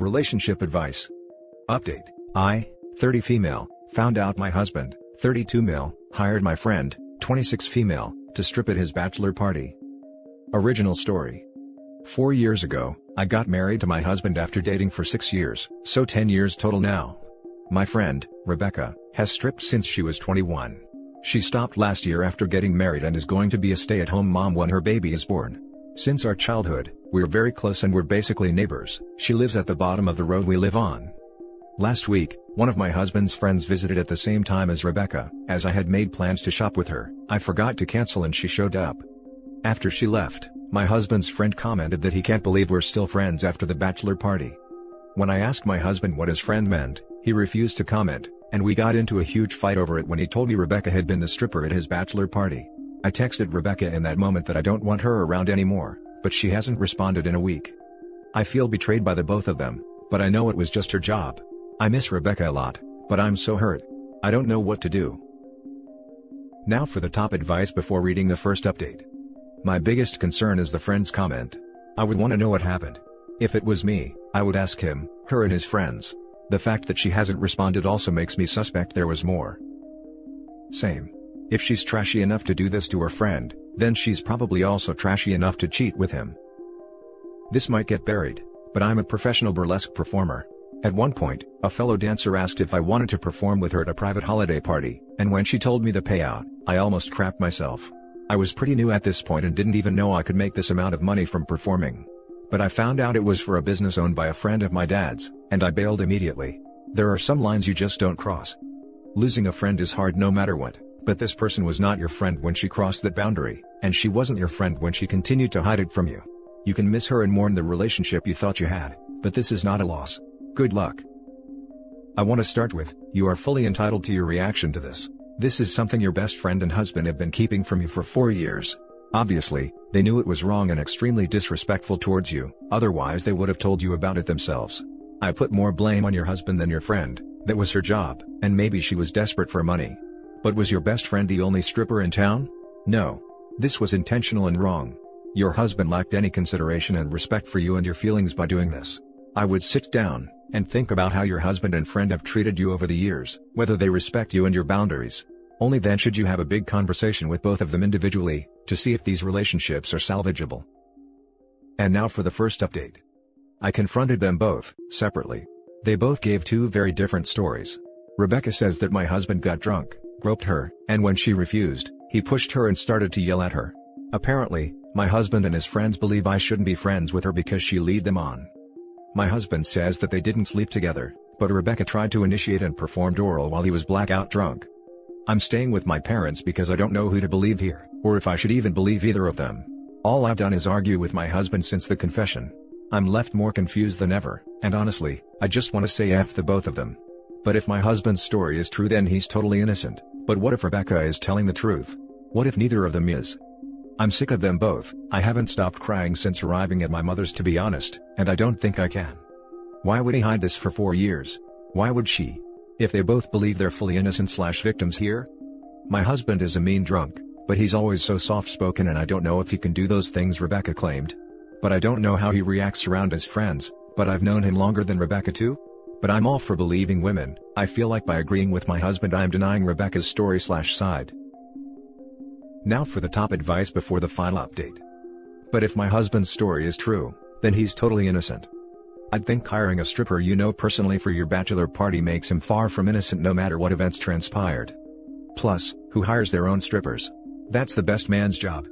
Relationship advice. Update. I, 30 female, found out my husband, 32 male, hired my friend, 26 female, to strip at his bachelor party. Original story. 4 years ago, I got married to my husband after dating for 6 years, so 10 years total now. My friend, Rebecca, has stripped since she was 21. She stopped last year after getting married and is going to be a stay-at-home mom when her baby is born. Since our childhood, we're very close and we're basically neighbors. She lives at the bottom of the road we live on. Last week, one of my husband's friends visited at the same time as Rebecca. As I had made plans to shop with her, I forgot to cancel and she showed up. After she left, my husband's friend commented that he can't believe we're still friends after the bachelor party. When I asked my husband what his friend meant, he refused to comment, and we got into a huge fight over it when he told me Rebecca had been the stripper at his bachelor party. I texted Rebecca in that moment that I don't want her around anymore, but she hasn't responded in a week. I feel betrayed by the both of them, but I know it was just her job. I miss Rebecca a lot, but I'm so hurt. I don't know what to do. Now for the top advice before reading the first update. My biggest concern is the friend's comment. I would want to know what happened. If it was me, I would ask him, her and his friends. The fact that she hasn't responded also makes me suspect there was more. Same. If she's trashy enough to do this to her friend, then she's probably also trashy enough to cheat with him. This might get buried, but I'm a professional burlesque performer. At one point, a fellow dancer asked if I wanted to perform with her at a private holiday party, and when she told me the payout, I almost crapped myself. I was pretty new at this point and didn't even know I could make this amount of money from performing. But I found out it was for a business owned by a friend of my dad's, and I bailed immediately. There are some lines you just don't cross. Losing a friend is hard no matter what, but this person was not your friend when she crossed that boundary, and she wasn't your friend when she continued to hide it from you. You can miss her and mourn the relationship you thought you had, but this is not a loss. Good luck. I want to start with, you are fully entitled to your reaction to this. This is something your best friend and husband have been keeping from you for 4 years. Obviously, they knew it was wrong and extremely disrespectful towards you, otherwise they would have told you about it themselves. I put more blame on your husband than your friend. That was her job, and maybe she was desperate for money. But was your best friend the only stripper in town? No. This was intentional and wrong. Your husband lacked any consideration and respect for you and your feelings by doing this. I would sit down and think about how your husband and friend have treated you over the years, whether they respect you and your boundaries. Only then should you have a big conversation with both of them individually, to see if these relationships are salvageable. And now for the first update. I confronted them both, separately. They both gave two very different stories. Rebecca says that my husband got drunk, groped her, and when she refused, he pushed her and started to yell at her. Apparently, my husband and his friends believe I shouldn't be friends with her because she lead them on. My husband says that they didn't sleep together, but Rebecca tried to initiate and performed oral while he was blackout drunk. I'm staying with my parents because I don't know who to believe here, or if I should even believe either of them. All I've done is argue with my husband since the confession. I'm left more confused than ever, and honestly, I just want to say F the both of them. But if my husband's story is true then he's totally innocent, but what if Rebecca is telling the truth? What if neither of them is? I'm sick of them both. I haven't stopped crying since arriving at my mother's to be honest, and I don't think I can. Why would he hide this for 4 years? Why would she? If they both believe they're fully innocent/victims here? My husband is a mean drunk, but he's always so soft-spoken and I don't know if he can do those things Rebecca claimed. But I don't know how he reacts around his friends, but I've known him longer than Rebecca too? But I'm all for believing women. I feel like by agreeing with my husband I am denying Rebecca's story/side. Now for the top advice before the final update. But if my husband's story is true, then he's totally innocent. I'd think hiring a stripper you know personally for your bachelor party makes him far from innocent no matter what events transpired. Plus, who hires their own strippers? That's the best man's job.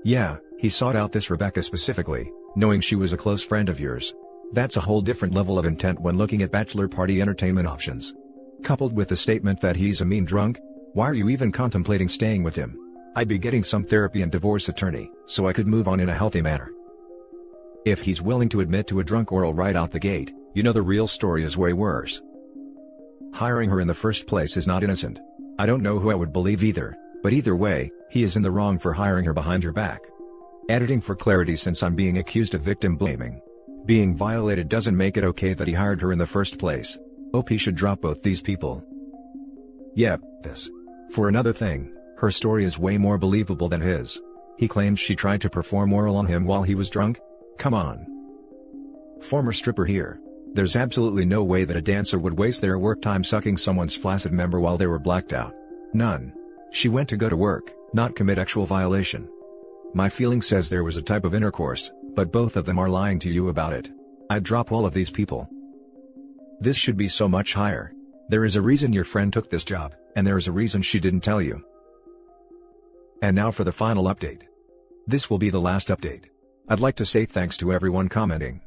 Yeah, he sought out this Rebecca specifically, knowing she was a close friend of yours. That's a whole different level of intent when looking at bachelor party entertainment options. Coupled with the statement that he's a mean drunk, why are you even contemplating staying with him? I'd be getting some therapy and divorce attorney, so I could move on in a healthy manner. If he's willing to admit to a drunk oral right out the gate, you know the real story is way worse. Hiring her in the first place is not innocent. I don't know who I would believe either, but either way, he is in the wrong for hiring her behind your back. Editing for clarity since I'm being accused of victim blaming. Being violated doesn't make it okay that he hired her in the first place. OP should drop both these people. Yep, this. For another thing, her story is way more believable than his. He claims she tried to perform oral on him while he was drunk? Come on. Former stripper here. There's absolutely no way that a dancer would waste their work time sucking someone's flaccid member while they were blacked out. None. She went to go to work, not commit actual violation. My feeling says there was a type of intercourse, but both of them are lying to you about it. I'd drop all of these people. This should be so much higher. There is a reason your friend took this job, and there is a reason she didn't tell you. And now for the final update. This will be the last update. I'd like to say thanks to everyone commenting.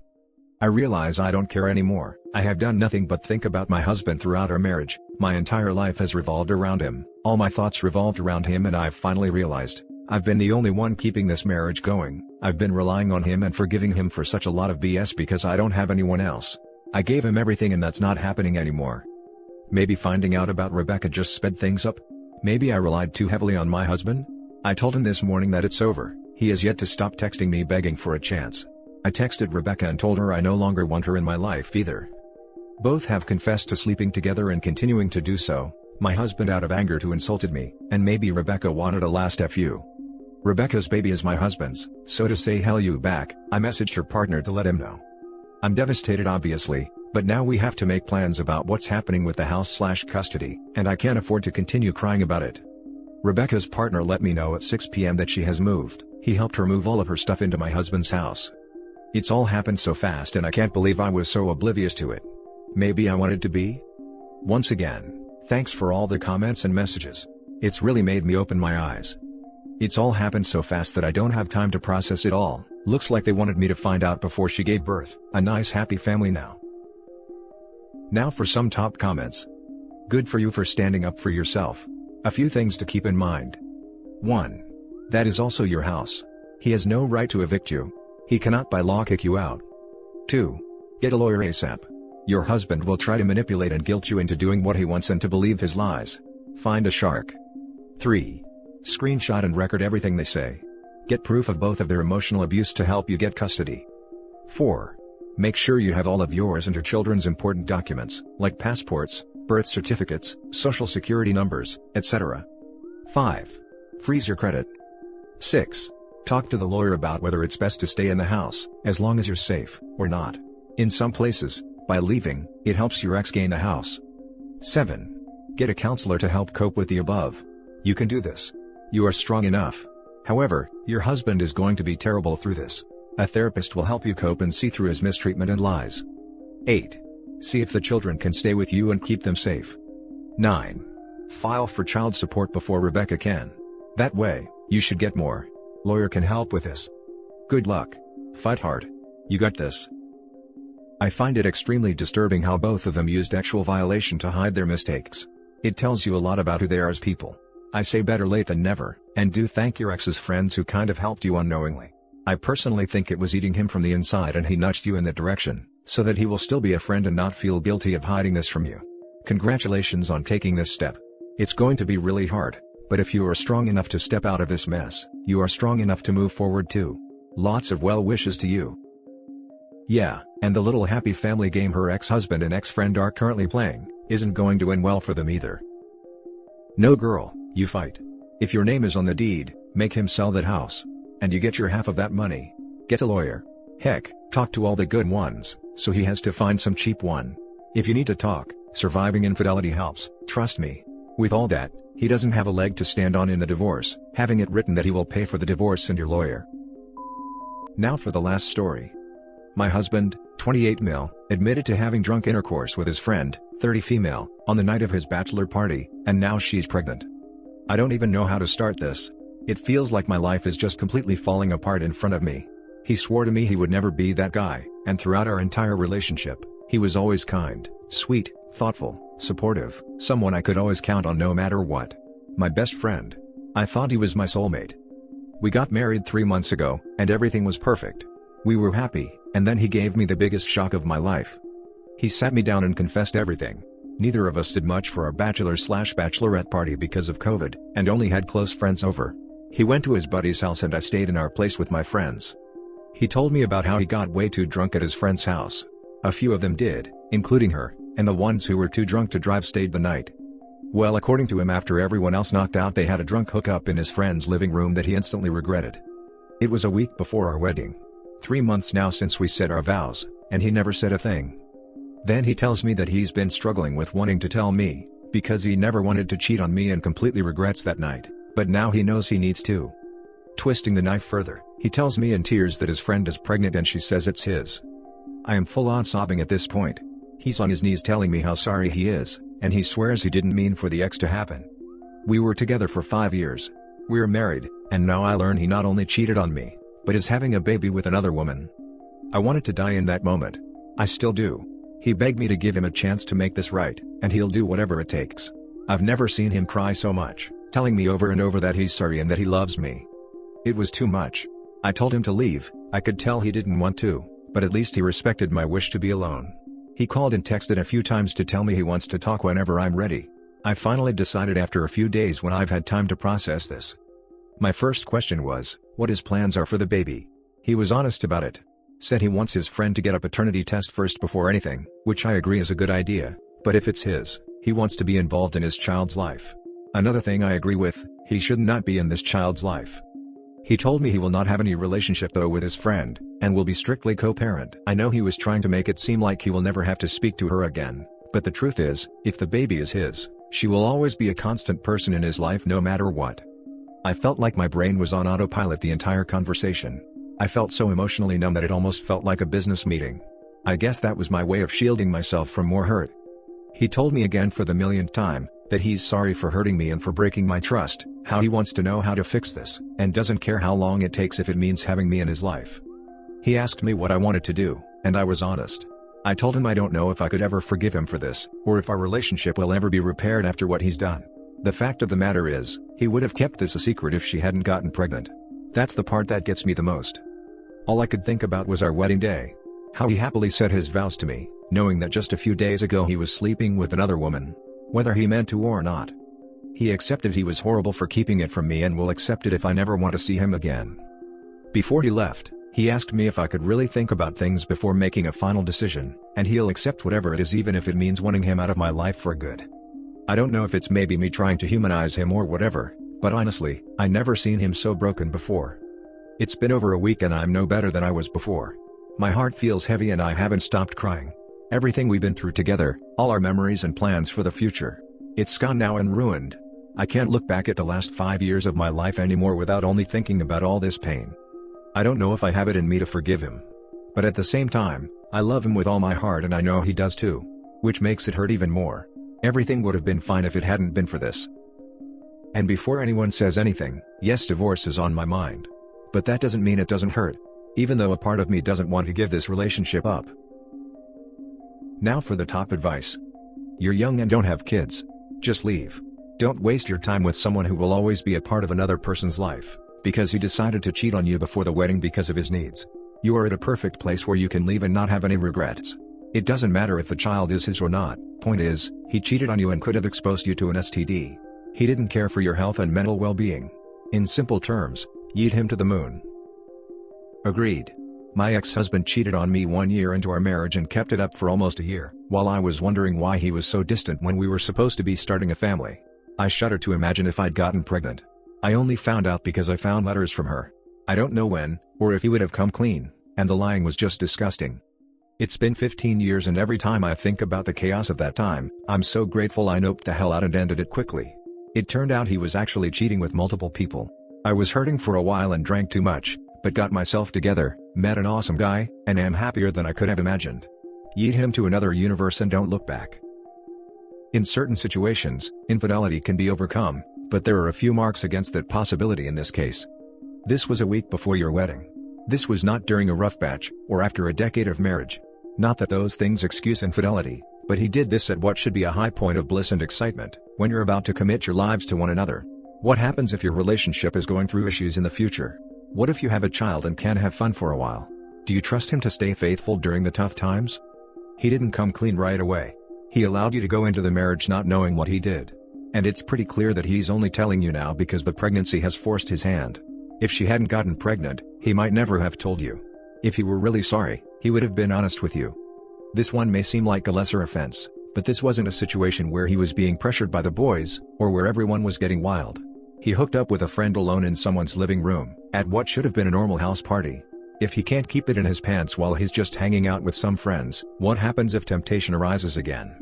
I realize I don't care anymore. I have done nothing but think about my husband throughout our marriage. My entire life has revolved around him. All my thoughts revolved around him, and I've finally realized I've been the only one keeping this marriage going. I've been relying on him and forgiving him for such a lot of BS because I don't have anyone else. I gave him everything, and that's not happening anymore. Maybe finding out about Rebecca just sped things up? Maybe I relied too heavily on my husband? I told him this morning that it's over. He has yet to stop texting me begging for a chance. I texted Rebecca and told her I no longer want her in my life either. Both have confessed to sleeping together and continuing to do so. My husband out of anger to insulted me, and maybe Rebecca wanted a last FU. Rebecca's baby is my husband's, so to say hell you back, I messaged her partner to let him know. I'm devastated obviously, but now we have to make plans about what's happening with the house/custody, and I can't afford to continue crying about it. Rebecca's partner let me know at 6 p.m. that she has moved. He helped her move all of her stuff into my husband's house. It's all happened so fast, and I can't believe I was so oblivious to it. Maybe I wanted to be? Once again, thanks for all the comments and messages. It's really made me open my eyes. It's all happened so fast that I don't have time to process it all. Looks like they wanted me to find out before she gave birth. A nice happy family now. Now for some top comments. Good for you for standing up for yourself. A few things to keep in mind. 1. That is also your house. He has no right to evict you. He cannot by law kick you out. 2. Get a lawyer ASAP. Your husband will try to manipulate and guilt you into doing what he wants and to believe his lies. Find a shark. 3. Screenshot and record everything they say. Get proof of both of their emotional abuse to help you get custody. 4. Make sure you have all of yours and your children's important documents, like passports, birth certificates, social security numbers, etc. 5. Freeze your credit. 6. Talk to the lawyer about whether it's best to stay in the house, as long as you're safe, or not. In some places, by leaving, it helps your ex gain the house. 7. Get a counselor to help cope with the above. You can do this. You are strong enough. However, your husband is going to be terrible through this. A therapist will help you cope and see through his mistreatment and lies. 8. See if the children can stay with you and keep them safe. 9. File for child support before Rebecca can. That way, you should get more. Lawyer can help with this. Good luck. Fight hard. You got this. I find it extremely disturbing how both of them used actual violation to hide their mistakes. It tells you a lot about who they are as people. I say better late than never, and do thank your ex's friends who kind of helped you unknowingly. I personally think it was eating him from the inside and he nudged you in that direction, so that he will still be a friend and not feel guilty of hiding this from you. Congratulations on taking this step. It's going to be really hard, but if you are strong enough to step out of this mess, you are strong enough to move forward too. Lots of well wishes to you. Yeah, and the little happy family game her ex-husband and ex-friend are currently playing isn't going to end well for them either. No girl, you fight. If your name is on the deed, make him sell that house. And you get your half of that money. Get a lawyer. Heck, talk to all the good ones, so he has to find some cheap one. If you need to talk, surviving infidelity helps, trust me. With all that, he doesn't have a leg to stand on in the divorce, having it written that he will pay for the divorce and your lawyer. Now for the last story. My husband, 28 male, admitted to having drunk intercourse with his friend, 30 female, on the night of his bachelor party, and now she's pregnant. I don't even know how to start this. It feels like my life is just completely falling apart in front of me. He swore to me he would never be that guy, and throughout our entire relationship, he was always kind, sweet, thoughtful, supportive, someone I could always count on no matter what. My best friend. I thought he was my soulmate. We got married 3 months ago, and everything was perfect. We were happy, and then he gave me the biggest shock of my life. He sat me down and confessed everything. Neither of us did much for our bachelor/bachelorette party because of COVID, and only had close friends over. He went to his buddy's house and I stayed in our place with my friends. He told me about how he got way too drunk at his friend's house. A few of them did, including her, and the ones who were too drunk to drive stayed the night. Well, according to him, after everyone else knocked out, they had a drunk hookup in his friend's living room that he instantly regretted. It was a week before our wedding. 3 months now since we said our vows, and he never said a thing. Then he tells me that he's been struggling with wanting to tell me, because he never wanted to cheat on me and completely regrets that night, but now he knows he needs to. Twisting the knife further, he tells me in tears that his friend is pregnant and she says it's his. I am full on sobbing at this point. He's on his knees telling me how sorry he is, and he swears he didn't mean for the ex to happen. We were together for 5 years. We're married, and now I learn he not only cheated on me, but is having a baby with another woman. I wanted to die in that moment. I still do. He begged me to give him a chance to make this right, and he'll do whatever it takes. I've never seen him cry so much, telling me over and over that he's sorry and that he loves me. It was too much. I told him to leave. I could tell he didn't want to, but at least he respected my wish to be alone. He called and texted a few times to tell me he wants to talk whenever I'm ready. I finally decided after a few days when I've had time to process this. My first question was, what his plans are for the baby. He was honest about it. Said he wants his friend to get a paternity test first before anything, which I agree is a good idea, but if it's his, he wants to be involved in his child's life. Another thing I agree with, he should not be in this child's life. He told me he will not have any relationship though with his friend, and will be strictly co-parent. I know he was trying to make it seem like he will never have to speak to her again, but the truth is, if the baby is his, she will always be a constant person in his life no matter what. I felt like my brain was on autopilot the entire conversation. I felt so emotionally numb that it almost felt like a business meeting. I guess that was my way of shielding myself from more hurt. He told me again for the millionth time, that he's sorry for hurting me and for breaking my trust, how he wants to know how to fix this, and doesn't care how long it takes if it means having me in his life. He asked me what I wanted to do, and I was honest. I told him I don't know if I could ever forgive him for this, or if our relationship will ever be repaired after what he's done. The fact of the matter is, he would have kept this a secret if she hadn't gotten pregnant. That's the part that gets me the most. All I could think about was our wedding day. How he happily said his vows to me, knowing that just a few days ago he was sleeping with another woman. Whether he meant to or not. He accepted he was horrible for keeping it from me and will accept it if I never want to see him again. Before he left, he asked me if I could really think about things before making a final decision, and he'll accept whatever it is even if it means wanting him out of my life for good. I don't know if it's maybe me trying to humanize him or whatever, but honestly, I never seen him so broken before. It's been over a week and I'm no better than I was before. My heart feels heavy and I haven't stopped crying. Everything we've been through together, all our memories and plans for the future. It's gone now and ruined. I can't look back at the last 5 years of my life anymore without only thinking about all this pain. I don't know if I have it in me to forgive him. But at the same time, I love him with all my heart and I know he does too. Which makes it hurt even more. Everything would have been fine if it hadn't been for this. And before anyone says anything, yes, divorce is on my mind. But that doesn't mean it doesn't hurt. Even though a part of me doesn't want to give this relationship up. Now for the top advice. You're young and don't have kids. Just leave. Don't waste your time with someone who will always be a part of another person's life, because he decided to cheat on you before the wedding because of his needs. You are at a perfect place where you can leave and not have any regrets. It doesn't matter if the child is his or not, point is, he cheated on you and could have exposed you to an STD. He didn't care for your health and mental well-being. In simple terms, yeet him to the moon. Agreed. My ex-husband cheated on me 1 year into our marriage and kept it up for almost a year, while I was wondering why he was so distant when we were supposed to be starting a family. I shudder to imagine if I'd gotten pregnant. I only found out because I found letters from her. I don't know when, or if he would have come clean, and the lying was just disgusting. It's been 15 years and every time I think about the chaos of that time, I'm so grateful I noped the hell out and ended it quickly. It turned out he was actually cheating with multiple people. I was hurting for a while and drank too much, but got myself together, met an awesome guy, and am happier than I could have imagined. Yeet him to another universe and don't look back. In certain situations, infidelity can be overcome, but there are a few marks against that possibility in this case. This was a week before your wedding. This was not during a rough patch, or after a decade of marriage. Not that those things excuse infidelity, but he did this at what should be a high point of bliss and excitement, when you're about to commit your lives to one another. What happens if your relationship is going through issues in the future? What if you have a child and can't have fun for a while? Do you trust him to stay faithful during the tough times? He didn't come clean right away. He allowed you to go into the marriage not knowing what he did. And it's pretty clear that he's only telling you now because the pregnancy has forced his hand. If she hadn't gotten pregnant, he might never have told you. If he were really sorry, he would have been honest with you. This one may seem like a lesser offense, but this wasn't a situation where he was being pressured by the boys, or where everyone was getting wild. He hooked up with a friend alone in someone's living room, at what should have been a normal house party. If he can't keep it in his pants while he's just hanging out with some friends, what happens if temptation arises again?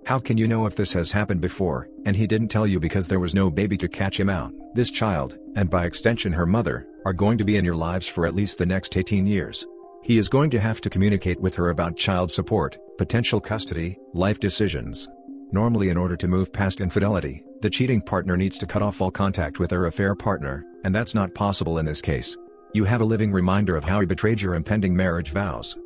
How can you know if this has happened before, and he didn't tell you because there was no baby to catch him out? This child, and by extension her mother, are going to be in your lives for at least the next 18 years. He is going to have to communicate with her about child support, potential custody, life decisions. Normally, in order to move past infidelity, the cheating partner needs to cut off all contact with their affair partner, and that's not possible in this case. You have a living reminder of how he betrayed your impending marriage vows.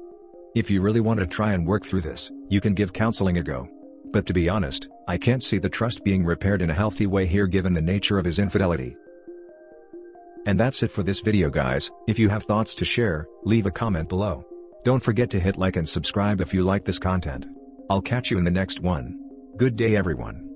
If you really want to try and work through this, you can give counseling a go. But to be honest, I can't see the trust being repaired in a healthy way here given the nature of his infidelity. And that's it for this video, guys. If you have thoughts to share, leave a comment below. Don't forget to hit like and subscribe if you like this content. I'll catch you in the next one. Good day everyone.